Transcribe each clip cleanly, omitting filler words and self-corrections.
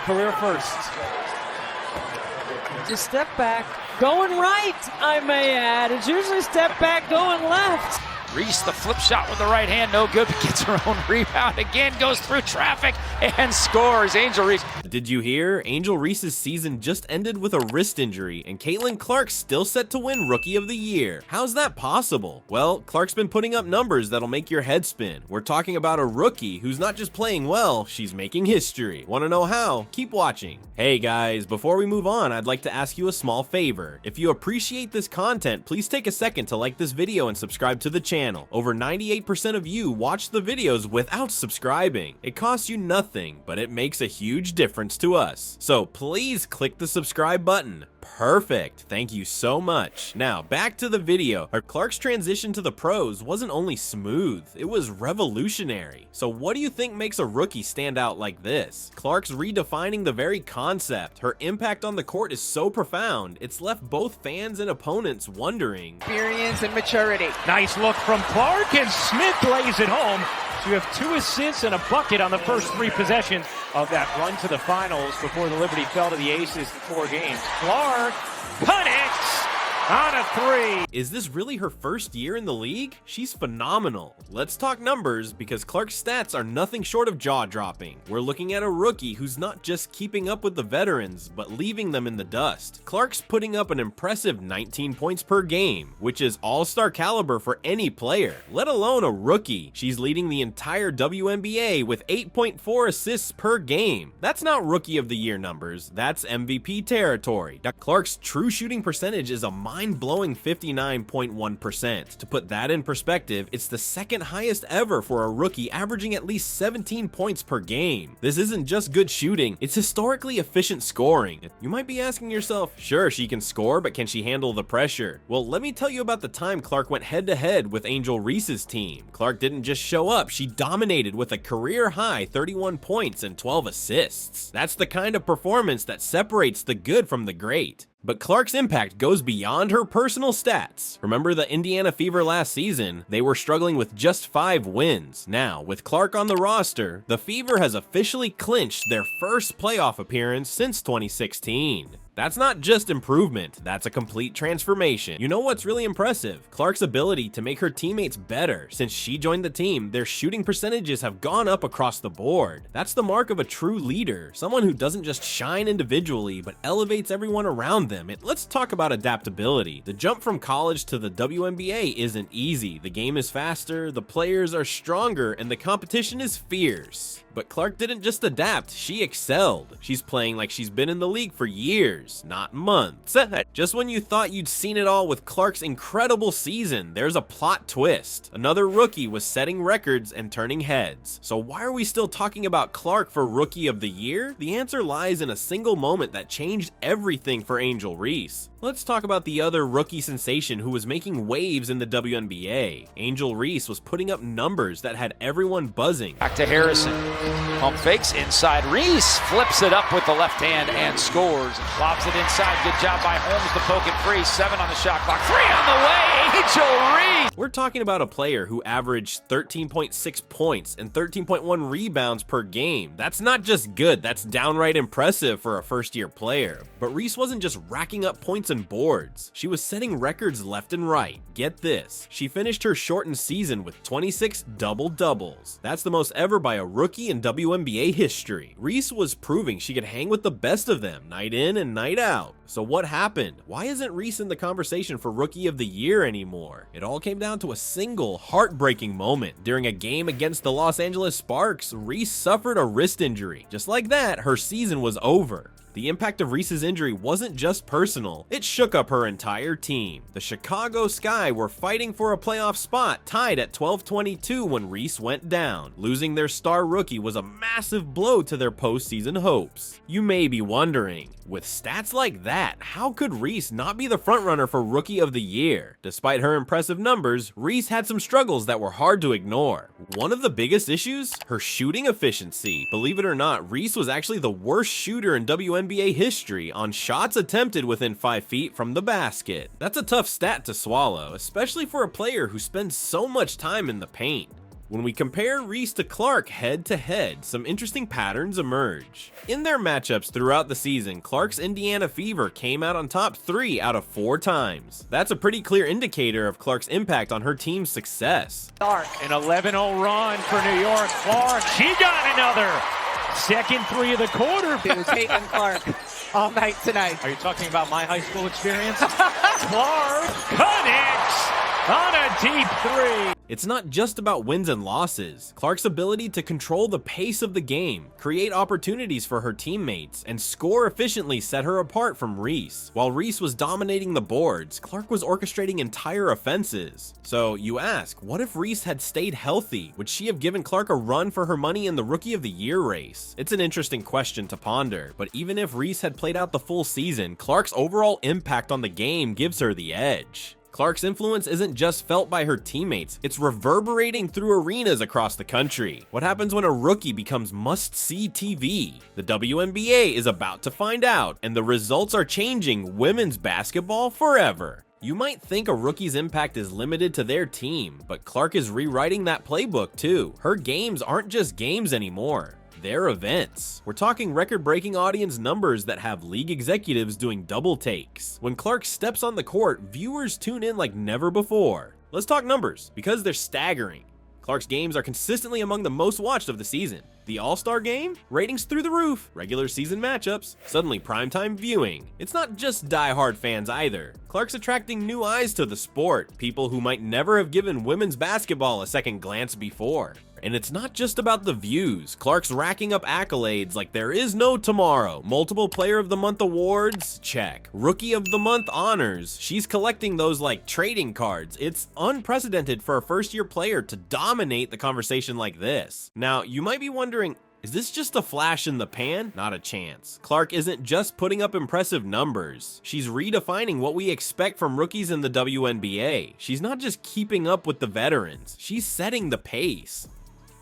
career first. Just step back, going right, I may add. It's usually step back, going left. Reese, the flip shot with the right hand, no good, but gets her own rebound again, goes through traffic and scores. Angel Reese. Did you hear? Angel Reese's season just ended with a wrist injury, and Caitlin Clark's still set to win Rookie of the Year. How's that possible? Well, Clark's been putting up numbers that'll make your head spin. We're talking about a rookie who's not just playing well, she's making history. Want to know how? Keep watching. Hey guys, before we move on, I'd like to ask you a small favor. If you appreciate this content, please take a second to like this video and subscribe to the channel. Over 98% of you watch the videos without subscribing. It costs you nothing, but it makes a huge difference to us. So please click the subscribe button. Perfect. Thank you so much. Now, back to the video. Clark's transition to the pros wasn't only smooth, it was revolutionary. So what do you think makes a rookie stand out like this? Clark's redefining the very concept. Her impact on the court is so profound, it's left both fans and opponents wondering. Experience and maturity. Nice look from Clark, and Smith lays it home. So you have 2 assists and a bucket on the first 3 possessions of that run to the finals before the Liberty fell to the Aces in 4 games. Clark connects on a 3. Is this really her first year in the league? She's phenomenal. Let's talk numbers, because Clark's stats are nothing short of jaw-dropping. We're looking at a rookie who's not just keeping up with the veterans, but leaving them in the dust. Clark's putting up an impressive 19 points per game, which is all-star caliber for any player, let alone a rookie. She's leading the entire WNBA with 8.4 assists per game. That's not Rookie of the Year numbers, that's MVP territory. Clark's true shooting percentage is a mind-blowing 59.1%. To put that in perspective, it's the second highest ever for a rookie, averaging at least 17 points per game. This isn't just good shooting, it's historically efficient scoring. You might be asking yourself, sure, she can score, but can she handle the pressure? Well, let me tell you about the time Clark went head-to-head with Angel Reese's team. Clark didn't just show up, she dominated with a career-high 31 points and 12 assists. That's the kind of performance that separates the good from the great. But Clark's impact goes beyond her personal stats. Remember the Indiana Fever last season? They were struggling with just 5 wins. Now, with Clark on the roster, the Fever has officially clinched their first playoff appearance since 2016. That's not just improvement, that's a complete transformation. You know what's really impressive? Clark's ability to make her teammates better. Since she joined the team, their shooting percentages have gone up across the board. That's the mark of a true leader, someone who doesn't just shine individually, but elevates everyone around them. Let's talk about adaptability. The jump from college to the WNBA isn't easy. The game is faster, the players are stronger, and the competition is fierce. But Clark didn't just adapt, she excelled. She's playing like she's been in the league for years, not months. Just when you thought you'd seen it all with Clark's incredible season, there's a plot twist. Another rookie was setting records and turning heads. So why are we still talking about Clark for Rookie of the Year? The answer lies in a single moment that changed everything for Angel Reese. Let's talk about the other rookie sensation who was making waves in the WNBA. Angel Reese was putting up numbers that had everyone buzzing. Back to Harrison. Pump fakes inside. Reese flips it up with the left hand and scores. Lobs it inside. Good job by Holmes to poke it free. 7 on the shot clock. 3 on the way. Angel Reese. We're talking about a player who averaged 13.6 points and 13.1 rebounds per game. That's not just good, that's downright impressive for a first-year player. But Reese wasn't just racking up points and boards. She was setting records left and right. Get this, she finished her shortened season with 26 double-doubles. That's the most ever by a rookie in WNBA history. Reese was proving she could hang with the best of them, night in and night out. So what happened? Why isn't Reese in the conversation for Rookie of the Year anymore? It all came down to a single heartbreaking moment. During a game against the Los Angeles Sparks, Reese suffered a wrist injury. Just like that, her season was over. The impact of Reese's injury wasn't just personal, it shook up her entire team. The Chicago Sky were fighting for a playoff spot, tied at 12-22 when Reese went down. Losing their star rookie was a massive blow to their postseason hopes. You may be wondering, with stats like that, how could Reese not be the frontrunner for Rookie of the Year? Despite her impressive numbers, Reese had some struggles that were hard to ignore. One of the biggest issues? Her shooting efficiency. Believe it or not, Reese was actually the worst shooter in WNBA history on shots attempted within 5 feet from the basket. That's a tough stat to swallow, especially for a player who spends so much time in the paint. When we compare Reese to Clark head to head, some interesting patterns emerge. In their matchups throughout the season, Clark's Indiana Fever came out on top 3 out of 4 times. That's a pretty clear indicator of Clark's impact on her team's success. Clark, an 11-0 run for New York. Clark, she got another. Second 3 of the quarter. It was Caitlin Clark all night tonight. Are you talking about my high school experience? Clark connects on a deep 3. It's not just about wins and losses. Clark's ability to control the pace of the game, create opportunities for her teammates, and score efficiently set her apart from Reese. While Reese was dominating the boards, Clark was orchestrating entire offenses. So you ask, what if Reese had stayed healthy? Would she have given Clark a run for her money in the Rookie of the Year race? It's an interesting question to ponder, but even if Reese had played out the full season, Clark's overall impact on the game gives her the edge. Clark's influence isn't just felt by her teammates, it's reverberating through arenas across the country. What happens when a rookie becomes must-see TV? The WNBA is about to find out, and the results are changing women's basketball forever. You might think a rookie's impact is limited to their team, but Clark is rewriting that playbook too. Her games aren't just games anymore. They're events. We're talking record-breaking audience numbers that have league executives doing double takes. When Clark steps on the court, viewers tune in like never before. Let's talk numbers, because they're staggering. Clark's games are consistently among the most watched of the season. The All-Star Game? Ratings through the roof. Regular season matchups. Suddenly primetime viewing. It's not just die-hard fans either. Clark's attracting new eyes to the sport, people who might never have given women's basketball a second glance before. And it's not just about the views. Clark's racking up accolades like there is no tomorrow. Multiple Player of the Month awards? Check. Rookie of the Month honors? She's collecting those like trading cards. It's unprecedented for a first-year player to dominate the conversation like this. Now, you might be wondering, is this just a flash in the pan? Not a chance. Clark isn't just putting up impressive numbers. She's redefining what we expect from rookies in the WNBA. She's not just keeping up with the veterans. She's setting the pace.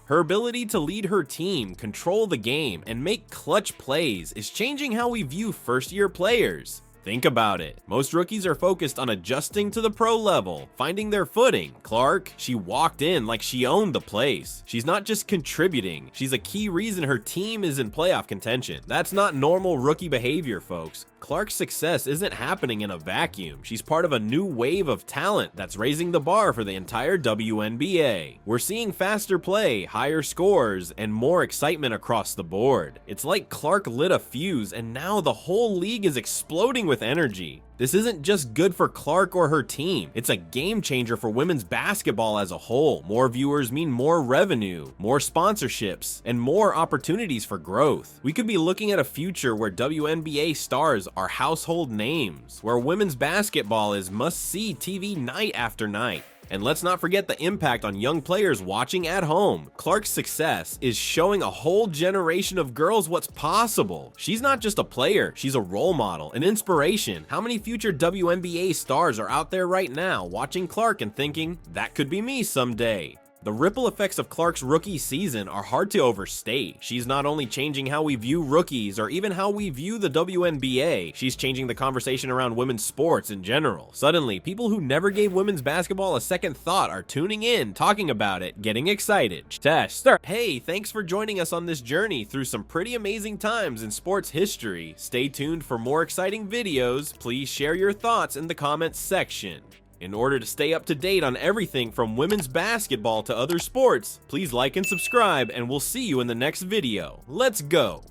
Her ability to lead her team, control the game, and make clutch plays is changing how we view first-year players. Think about it. Most rookies are focused on adjusting to the pro level, finding their footing. Clark, she walked in like she owned the place. She's not just contributing, she's a key reason her team is in playoff contention. That's not normal rookie behavior, folks. Clark's success isn't happening in a vacuum. She's part of a new wave of talent that's raising the bar for the entire WNBA. We're seeing faster play, higher scores, and more excitement across the board. It's like Clark lit a fuse and now the whole league is exploding with energy. This isn't just good for Clark or her team, it's a game changer for women's basketball as a whole. More viewers mean more revenue, more sponsorships, and more opportunities for growth. We could be looking at a future where WNBA stars are household names, where women's basketball is must-see TV night after night. And let's not forget the impact on young players watching at home. Clark's success is showing a whole generation of girls what's possible. She's not just a player, she's a role model, an inspiration. How many future WNBA stars are out there right now watching Clark and thinking, that could be me someday? The ripple effects of Clark's rookie season are hard to overstate. She's not only changing how we view rookies or even how we view the WNBA, she's changing the conversation around women's sports in general. Suddenly, people who never gave women's basketball a second thought are tuning in, talking about it, getting excited. Test. Hey, thanks for joining us on this journey through some pretty amazing times in sports history. Stay tuned for more exciting videos. Please share your thoughts in the comments section. In order to stay up to date on everything from women's basketball to other sports, please like and subscribe, and we'll see you in the next video. Let's go!